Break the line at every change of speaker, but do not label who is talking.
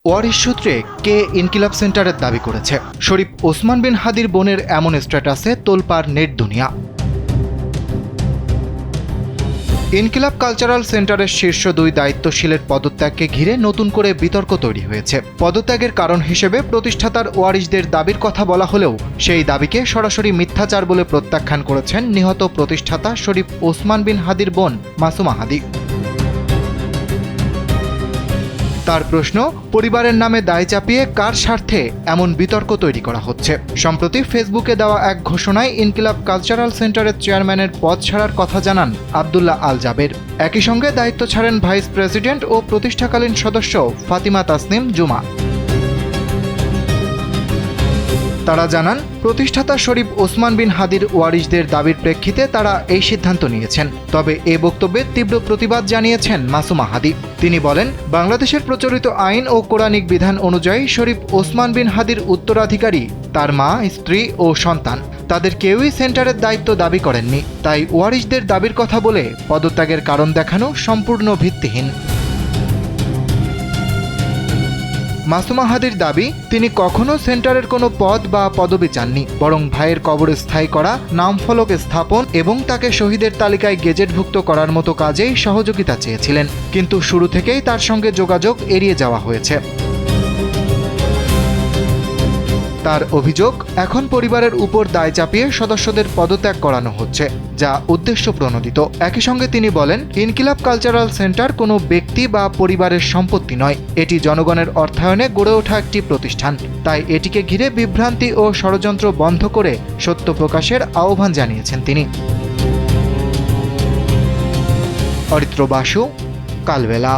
ওয়ারিশ সূত্রে কে ইনকিলাব সেন্টারের দাবি করেছে। শরীফ ওসমান বিন হাদির বোনের এমন স্ট্যাটাসে তোলপাড় নেট দুনিয়া। ইনকিলাব কালচারাল সেন্টারের শীর্ষ দুই দায়িত্বশীলের পদত্যাগকে ঘিরে নতুন করে বিতর্ক তৈরি হয়েছে। পদত্যাগের কারণ হিসেবে প্রতিষ্ঠাতার ওয়ারিশদের দাবির কথা বলা হলেও সেই দাবিকে সরাসরি মিথ্যাচার বলে প্রত্যাখ্যান করেছেন নিহত প্রতিষ্ঠাতা শরীফ ওসমান বিন হাদির বোন মাসুমা হাদি। তার প্রশ্ন, পরিবারের নামে দায় চাপিয়ে কার স্বার্থে এমন বিতর্ক তৈরি করা হচ্ছে। সম্প্রতি ফেসবুকে দেওয়া এক ঘোষণায় ইনকিলাব কালচারাল সেন্টারের চেয়ারম্যানের পদ ছাড়ার কথা জানান আব্দুল্লাহ আল জাবের। একই সঙ্গে দায়িত্ব ছাড়েন ভাইস প্রেসিডেন্ট ও প্রতিষ্ঠাকালীন সদস্য ফাতিমা তাসনিম জুমা। তারা জানান, প্রতিষ্ঠাতা শরীফ ওসমান বিন হাদির ওয়ারিশদের দাবির প্রেক্ষিতে তারা এই সিদ্ধান্ত নিয়েছেন। তবে এ বক্তব্যে তীব্র প্রতিবাদ জানিয়েছেন মাসুমা হাদি। তিনি বলেন, বাংলাদেশের প্রচলিত আইন ও কোরআনিক বিধান অনুযায়ী শরীফ ওসমান বিন হাদির উত্তরাধিকারী তার মা, স্ত্রী ও সন্তান। তাদের কেউই সেন্টারের দায়িত্ব দাবি করেননি। তাই ওয়ারিশদের দাবির কথা বলে পদত্যাগের কারণ দেখানো সম্পূর্ণ ভিত্তিহীন। মাসুমা হাদির দাবি, তিনি কখনো সেন্টারের কোনো পদ বা পদবি চাননি, বরং ভাইয়ের কবর স্থায়ী করা, নামফলক স্থাপন এবং তাকে শহীদের তালিকায় গেজেটভুক্ত করার মতো কাজেই সহযোগিতা চেয়েছিলেন। কিন্তু শুরু থেকেই তার সঙ্গে যোগাযোগ এড়িয়ে যাওয়া হয়েছে। তার অভিযোগ, এখন পরিবারের উপর দায় চাপিয়ে সদস্যদের পদত্যাগ করানো হচ্ছে, যা উদ্দেশ্য প্রণোদিত। একই সঙ্গে তিনি বলেন, ইনকিলাব কালচারাল সেন্টার কোনো ব্যক্তি বা পরিবারের সম্পত্তি নয়, এটি জনগণের অর্থায়নে গড়ে ওঠা একটি প্রতিষ্ঠান। তাই এটিকে ঘিরে বিভ্রান্তি ও ষড়যন্ত্র বন্ধ করে সত্য প্রকাশের আহ্বান জানিয়েছেন তিনি। অরিত্র বাসু, কালবেলা।